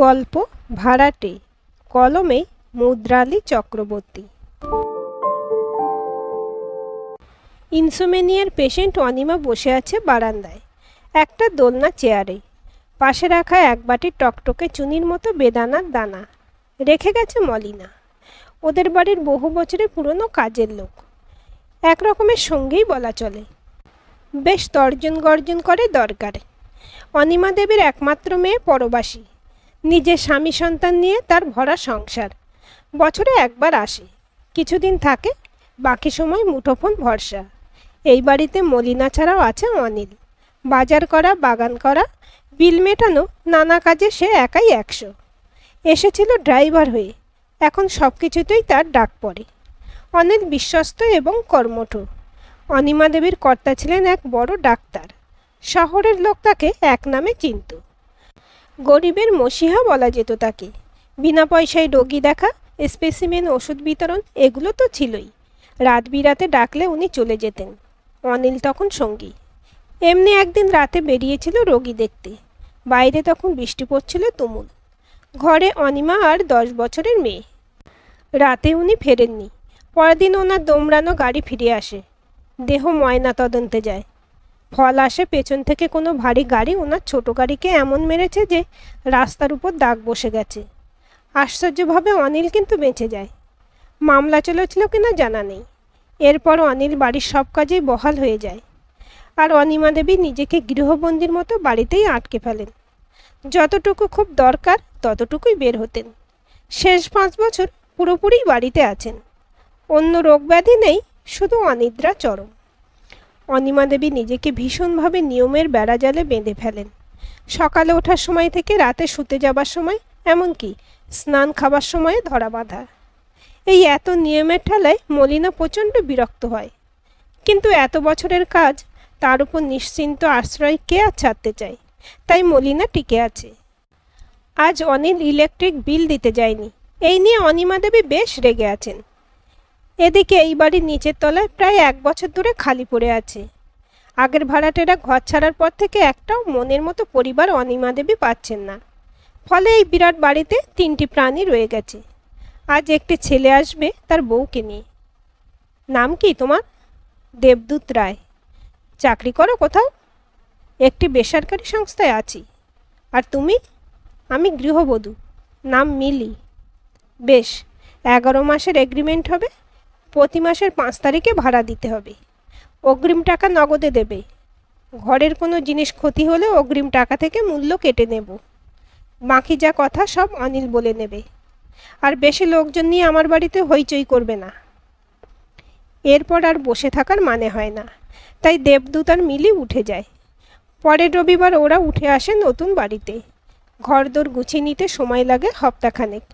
গল্প ভাড়াটে, কলমে মুদ্রালী চক্রবর্তী। ইনসোমেনিয়ার পেশেন্ট অনিমা বসে আছে বারান্দায় একটা দোলনা চেয়ারে। পাশে রাখা এক বাটি টকটকে চুনির মতো বেদানার দানা রেখে গেছে মলিনা। ওদের বাড়ির বহু বছরের পুরনো কাজের লোক, এক রকমের সঙ্গেই বলা চলে। বেশ তর্জন গর্জন করে দরকারে। অনিমা দেবীর একমাত্র মেয়ে পরবাসী, নিজের স্বামী সন্তান নিয়ে তার ভরা সংসার। বছরে একবার আসে, কিছুদিন থাকে, বাকি সময় মুঠোফোন ভরসা। এই বাড়িতে মলিনা ছাড়াও আছে অনিল। বাজার করা, বাগান করা, বিল মেটানো, নানা কাজে সে একাই 100। এসেছিল ড্রাইভার হয়ে, এখন সব কিছুতেই তার ডাক পড়ে। অনিল বিশ্বস্ত এবং কর্মঠ। অনিমা দেবীর কর্তা ছিলেন এক বড় ডাক্তার। শহরের লোক তাকে এক নামে চিনত। গরিবের মসিহা বলা যেত তাকে। বিনা পয়সায় রোগী দেখা, স্পেসিমেন, ওষুধ বিতরণ এগুলো তো ছিলই। রাত বিরাতে ডাকলে উনি চলে যেতেন। অনিল তখন সঙ্গী। এমনি একদিন রাতে বেরিয়েছিল রোগী দেখতে। বাইরে তখন বৃষ্টি পড়ছিল তুমুল। ঘরে অনিমা আর 10 বছরের মেয়ে। রাতে উনি ফেরেননি। পরদিন ওনার দৌড়ানো গাড়ি ফিরে আসে। দেহ ময়না তদন্তে যায়। ফল আসে পেছন থেকে কোনো ভারী গাড়ি ওনার ছোট গাড়িকে এমন মেরেছে যে রাস্তার উপর দাগ বসে গেছে। আশ্চর্যভাবে অনিল কিন্তু বেঁচে যায়। মামলা চলেছিল কিনা জানা নেই। এরপর অনিল বাড়ির সব কাজেই বহাল হয়ে যায়। আর অনিমা দেবী নিজেকে গৃহবন্দীর মতো বাড়িতেই আটকে ফেলেন। যতটুকু খুব দরকার ততটুকুই বের হতেন। শেষ 5 বছর পুরোপুরি বাড়িতে আছেন। অন্য রোগ ব্যাধি নেই, শুধু অনিদ্রা চরম। অনিমা দেবী নিজেকে ভীষণভাবে নিয়মের বেড়াজালে বেঁধে ফেলেন। সকালে ওঠার সময় থেকে রাতে শুতে যাবার সময়, এমনকি স্নান খাবার সময়ে ধরা বাঁধা। এই এত নিয়মের ঠেলায় মলিনা প্রচণ্ড বিরক্ত হয়। কিন্তু এত বছরের কাজ, তার উপর নিশ্চিন্ত আশ্রয় কে আর ছাড়তে চায়। তাই মলিনা টিকে আছে। আজ অনিল ইলেকট্রিক বিল দিতে যায়নি, এই নিয়ে অনিমা দেবী বেশ রেগে আছেন। এদিকে এই বাড়ির নিচের তলায় প্রায় 1 বছর ধরে খালি পড়ে আছে। আগের ভাড়াটেরা ঘর ছাড়ার পর থেকে একটাও মনের মতো পরিবার অনিমা দেবী পাচ্ছেন না। ফলে এই বিরাট বাড়িতে 3টি প্রাণী রয়ে গেছে। আজ একটি ছেলে আসবে তার বউকে নিয়ে। নাম কি তোমার? দেবদূত রায়। চাকরি করো কোথাও? একটি বেসরকারি সংস্থায় আছি। আর তুমি? আমি গৃহবধূ, নাম মিলি। বেশ, 11 মাসের এগ্রিমেন্ট হবে। প্রতি মাসের 5 তারিখে ভাড়া দিতে হবে। অগ্রিম টাকা নগদে দেবে। ঘরের কোনো জিনিস ক্ষতি হলে অগ্রিম টাকা থেকে মূল্য কেটে নেব। বাকি যা কথা সব অনিল বলে নেবে। আর বেশি লোকজন নিয়ে আমার বাড়িতে হইচই করবে না। এরপর আর বসে থাকার মানে হয় না। তাই দেবদূত আর মিলি উঠে যায়। পরের রবিবার ওরা উঠে আসে নতুন বাড়িতে। ঘরদোর গুছিয়ে নিতে সময় লাগে সপ্তাহখানেক।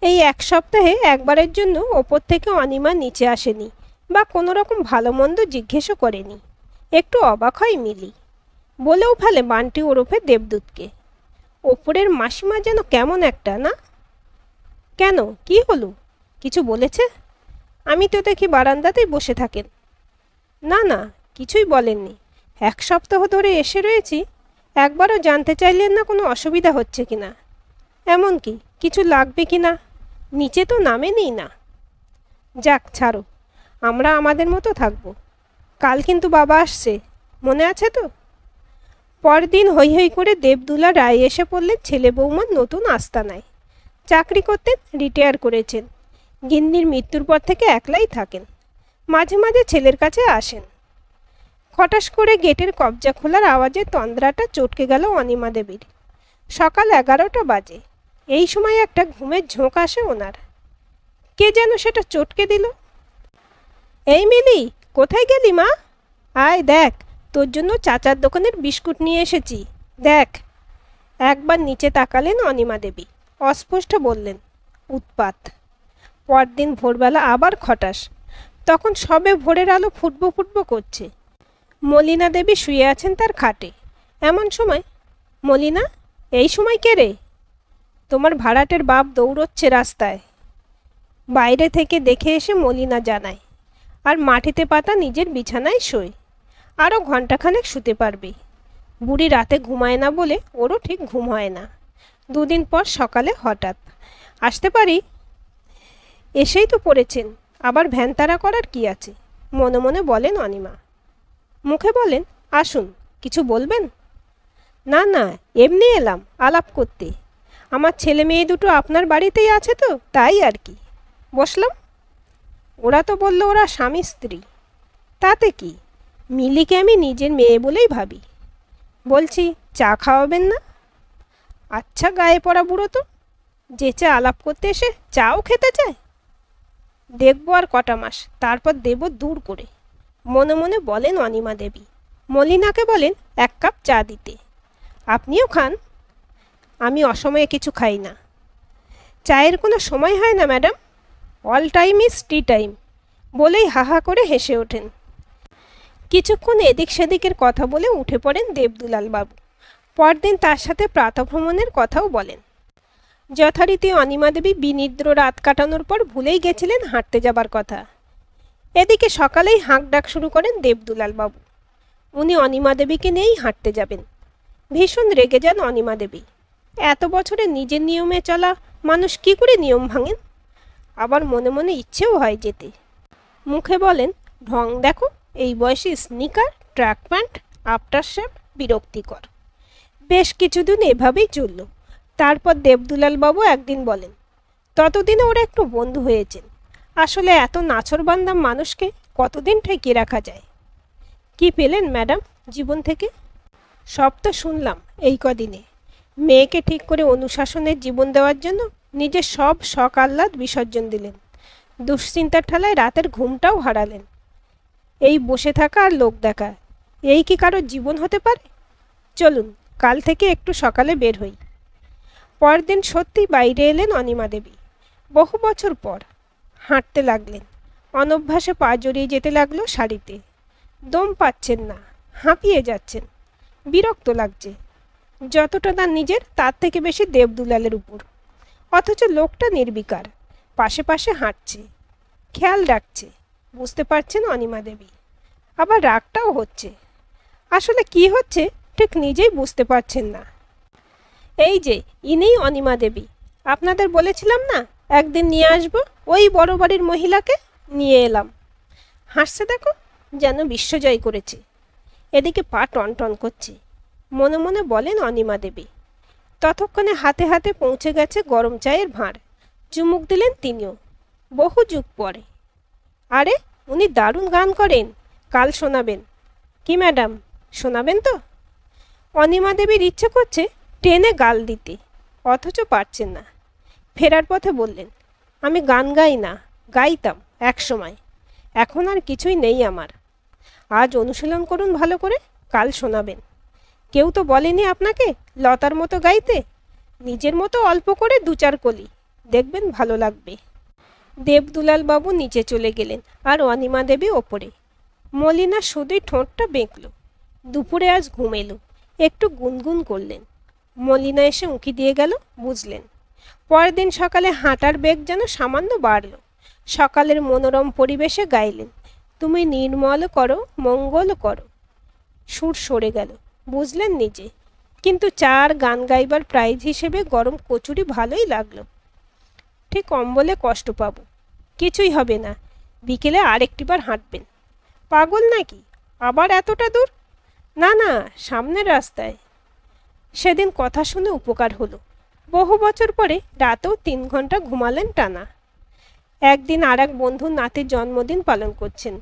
এই 1 সপ্তাহে একবারের জন্য ওপর থেকে অনিমা নিচে আসেনি বা কোনো রকম ভালো মন্দ জিজ্ঞেসও করেনি। একটু অবাক হয় মিলি। বলেও ফেলে বান্টি ওরফে দেবদূতকে, ওপরের মাসিমা যেন কেমন একটা, না? কেন, কি হলো? কিছু বলেছে? আমি তো দেখি বারান্দাতেই বসে থাকেন। না না, কিছুই বলেননি। 1 সপ্তাহ ধরে এসে রয়েছি, একবারও জানতে চাইলেন না কোনো অসুবিধা হচ্ছে কিনা, এমনকি কিছু লাগবে কিনা। নিচে তো নামেনি না। যাক, ছাড়ো, আমরা আমাদের মতো থাকবো। কাল কিন্তু বাবা আসছে, মনে আছে তো? পরদিন হৈ হৈ করে দেবদুলা রায় এসে পড়লেন ছেলে বৌমার নতুন আস্তানায়। চাকরি করতেন, রিটায়ার করেছেন। গিন্নির মৃত্যুর পর থেকে একলাই থাকেন। মাঝে মাঝে ছেলের কাছে আসেন। খটাস করে গেটের কবজা খোলার আওয়াজে তন্দ্রাটা চটকে গেল অনিমা দেবীর। সকাল 11টা বাজে। এই সময় একটা ঘুমের ঝোঁক আসে ওনার। কে যেন সেটা চটকে দিল। এই মিলি, কোথায় গেলি মা? আয় দেখ, তোর জন্য চাচার দোকানের বিস্কুট নিয়ে এসেছি, দেখ। একবার নিচে তাকালেন অনিমা দেবী, অস্পষ্ট বললেন, উৎপাত। পরদিন ভোরবেলা আবার খটাস। তখন সবে ভোরের আলো ফুটবো ফুটবো করছে। মলিনা দেবী শুয়ে আছেন তার খাটে। এমন সময়, মলিনা, এই সময় কে রে? তোমার ভাড়াটের বাপ দৌড়চ্ছে রাস্তায়। বাইরে থেকে দেখে এসে মলিনা জানায়। আর মাটিতে পাতা নিজের বিছানায় শোয়। আরও ঘণ্টাখানেক শুতে পারবে। বুড়ি রাতে ঘুমায় না বলে ওরও ঠিক ঘুম হয় না। দুদিন পর সকালে হঠাৎ, আসতে পারি? এসেই তো পড়েছেন, আবার ভ্যানতাড়া করার কি আছে, মনে মনে বলেন অনিমা। মুখে বলেন, আসুন, কিছু বলবেন? না না, এমনি এলাম আলাপ করতে। আমার ছেলে মেয়ে দুটো আপনার বাড়িতেই আছে তো, তাই আর কি। বসলাম। ওরা তো বলল ওরা স্বামী স্ত্রী। তাতে কি, মিলিকে আমি নিজের মেয়ে বলেই ভাবি। বলছি, চা খাওয়াবেন না? আচ্ছা গায়ে পড়া বুড়ো তো, যে চা আলাপ করতে এসে চাও খেতে চায়। দেখবো আর কটা মাস, তারপর দেব দূর করে, মনে মনে বলেন অনিমা দেবী। মলিনাকে বলেন এক কাপ চা দিতে। আপনিও খান। আমি অসময়ে কিছু খাই না। চায়ের কোনো সময় হয় না madam, all time is tea time, বলেই হাহা করে হেসে ওঠেন। কিছুক্ষণ এদিক সেদিকের কথা বলে উঠে পড়েন দেবদুলাল বাবু। পরদিন তার সাথে প্রাতঃভ্রমণের কথাও বলেন। যথারীতি অনিমা দেবী বিনিদ্র রাত কাটানোর পর ভুলেই গেছিলেন হাঁটতে যাবার কথা। এদিকে সকালেই হাঁক ডাক শুরু করেন দেবদুলাল বাবু। উনি অনিমা দেবীকে নিয়েই হাঁটতে যাবেন। ভীষণ রেগে যান অনিমা দেবী। এত বছরে নিজের নিয়মে চলা মানুষ কি করে নিয়ম ভাঙেন? আবার মনে মনে ইচ্ছেও হয় যেতে। মুখে বলেন, ঢং দেখো, এই বয়সে sneaker, track pant, after shave, বিরক্তিকর। বেশ কিছুদিন এভাবেই চলল। তারপর দেবদুলাল বাবু একদিন বলেন, ততদিনে ওরা একটু বন্ধু হয়েছেন। আসলে এত নাছোড়বান্দা মানুষকে কতদিন ঠেকিয়ে রাখা যায়? কি পেলেন ম্যাডাম জীবন থেকে? সব তো শুনলাম এই কদিনে। মেয়েকে ঠিক করে অনুশাসনের জীবন দেওয়ার জন্য নিজের সব শখ আহ্লাদ বিসর্জন দিলেন। দুশ্চিন্তার ঠালায় রাতের ঘুমটাও হারালেন। এই বসে থাকা আর লোক দেখা, এই কি কারোর জীবন হতে পারে? চলুন, কাল থেকে একটু সকালে বের হই। পরদিন সত্যি বাইরে এলেন অনিমা দেবী। বহু বছর পর হাঁটতে লাগলেন। অনভ্যাসে পা জড়িয়ে যেতে লাগলো শাড়িতে। দম পাচ্ছেন না, হাঁপিয়ে যাচ্ছেন, বিরক্ত লাগছে। যতটা তার নিজের, তার থেকে বেশি দেবদুলালের উপর। অথচ লোকটা নির্বিকার, পাশে পাশে হাঁটছে, খেয়াল রাখছে। বুঝতে পারছেন অনিমা দেবী। আবার রাগটাও হচ্ছে। আসলে কি হচ্ছে ঠিক নিজেই বুঝতে পারছেন না। এই যে ইনিই অনিমা দেবী, আপনাদের বলেছিলাম না একদিন নিয়ে আসবো, ওই বড় বাড়ির মহিলাকে নিয়ে এলাম। হাসছে দেখো, যেন বিশ্বজয় করেছে। এদিকে পা টনটন করছে। মনে মনে বলেন অনিমা দেবী। ততক্ষণে হাতে হাতে পৌঁছে গেছে গরম চায়ের ভাঁড়। চুমুক দিলেন তিনিও, বহু যুগ পরে। আরে, উনি দারুণ গান করেন, কাল শোনাবেন। কি ম্যাডাম, শোনাবেন তো? অনিমা দেবীর ইচ্ছে করছে টেনে গাল দিতে, অথচ পারছেন না। ফেরার পথে বললেন, আমি গান গাই না, গাইতাম এক সময়, এখন আর কিছুই নেই আমার। আজ অনুশীলন করুন ভালো করে, কাল শোনাবেন। কেউ তো বলেনি আপনাকে লতার মতো গাইতে? নিজের মতো অল্প করে দু চার কলি, দেখবেন ভালো লাগবে। দেবদুলাল বাবু নিচে চলে গেলেন আর অনিমা দেবী ওপরে। মলিনা শুধুই ঠোঁটটা বেঁকল। দুপুরে আজ ঘুম এলো, একটু গুনগুন করলেন। মলিনা এসে উঁকি দিয়ে গেল, বুঝলেন। পরের দিন সকালে হাঁটার বেগ যেন সামান্য বাড়ল। সকালের মনোরম পরিবেশে গাইলেন, তুমি নির্মল করো, মঙ্গল করো। সুর সরে গেল, বুঝলেন নিজে। কিন্তু চার গান গাইবার প্রাইজ হিসেবে গরম কচুরি ভালোই লাগলো। ঠিক অম্বলে কষ্ট পাবো, কিছুই হবে না, বিকেলে আরেকটিবার হাঁটবেন। পাগল নাকি, আবার এতটা দূর? না না, সামনের রাস্তায়। সেদিন কথা শুনে উপকার হলো। বহু বছর পরে রাতেও 3 ঘন্টা ঘুমালেন টানা। একদিন আর এক বন্ধুর নাতির জন্মদিন পালন করছেন,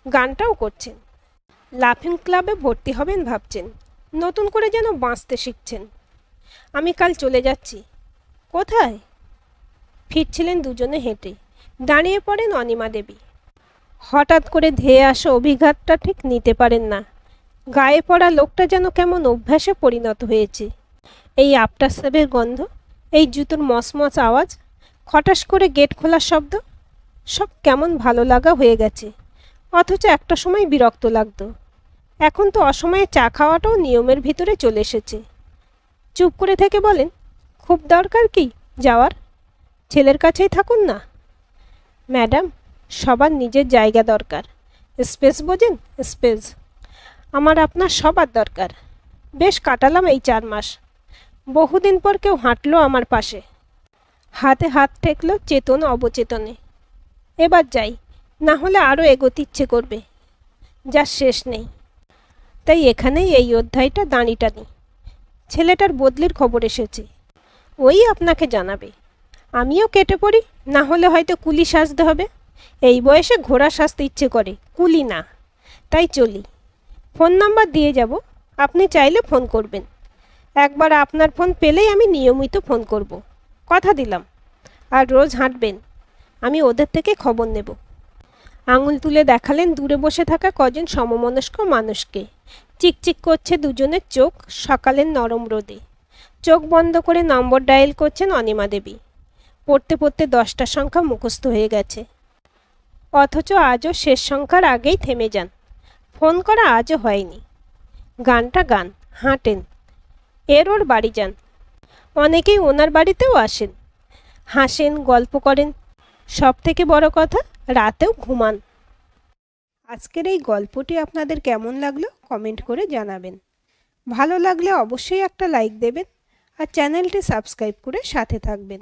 গানটাও করছেন। লাফিং ক্লাবে ভর্তি হবেন ভাবছেন, নতুন করে যেন বাঁচতে শিখছেন। আমি কাল চলে যাচ্ছি। কোথায়? ফিরছিলেন দুজনে হেঁটে। দাঁড়িয়ে পড়েন অনিমা দেবী। হঠাৎ করে ধেয়ে আসা অভিঘাতটা ঠিক নিতে পারেন না। গায়ে পড়া লোকটা যেন কেমন অভ্যাসে পরিণত হয়েছে। এই আফটার সেভের গন্ধ, এই জুতোর মসমস আওয়াজ, খটাস করে গেট খোলার শব্দ, সব কেমন ভালো লাগা হয়ে গেছে। অথচ একটা সময় বিরক্ত লাগতো। এখন তো অসময়ে চা খাওয়াটাও নিয়মের ভিতরে চলে এসেছে। চুপ করে থেকে বলেন, খুব দরকার কি যাওয়ার? ছেলের কাছেই থাকুন না। ম্যাডাম, সবার নিজের জায়গা দরকার। স্পেস বোঝেন? স্পেস। আমার আপনার সবার দরকার। বেশ কাটালাম এই 4 মাস। বহুদিন পর কেউ হাঁটলো আমার পাশে, হাতে হাত ঠেকলো চেতন অবচেতনে। এবার যাই, না হলে আরও এগোতে ইচ্ছে করবে, যার শেষ নেই। তাই এখানেই এই অধ্যায়টা দাঁড়ি টানি। ছেলেটার বদলির খবর এসেছে, ওই আপনাকে জানাবে। আমিও কেটে পড়ি, না হলে হয়তো কুলি সাজতে হবে। এই বয়সে ঘোড়া সাজতে ইচ্ছে করে, কুলি না। তাই চলি। ফোন নাম্বার দিয়ে যাব, আপনি চাইলে ফোন করবেন। একবার আপনার ফোন পেলেই আমি নিয়মিত ফোন করব, কথা দিলাম। আর রোজ হাঁটবেন, আমি ওদের থেকে খবর নেব। আঙুল তুলে দেখালেন দূরে বসে থাকা কজন সমমনস্ক মানুষকে। চিকচিক করছে দুজনের চোখ সকালের নরম রোদে। চোখ বন্ধ করে নম্বর ডায়াল করছেন অনিমা দেবী। পড়তে পড়তে 10টা সংখ্যা মুখস্থ হয়ে গেছে, অথচ আজও শেষ সংখ্যার আগেই থেমে যান। ফোন করা আজও হয়নি। গানটা গান, হাঁটেন, এর ওর বাড়ি যান। অনেকেই ওনার বাড়িতেও আসেন, হাসেন, গল্প করেন। সব থেকে বড় কথা, রাতেও ঘুমান। আজকের এই গল্পটি আপনাদের কেমন লাগলো কমেন্ট করে জানাবেন। ভালো লাগলে অবশ্যই একটা লাইক দেবেন আর চ্যানেলটি সাবস্ক্রাইব করে সাথে থাকবেন।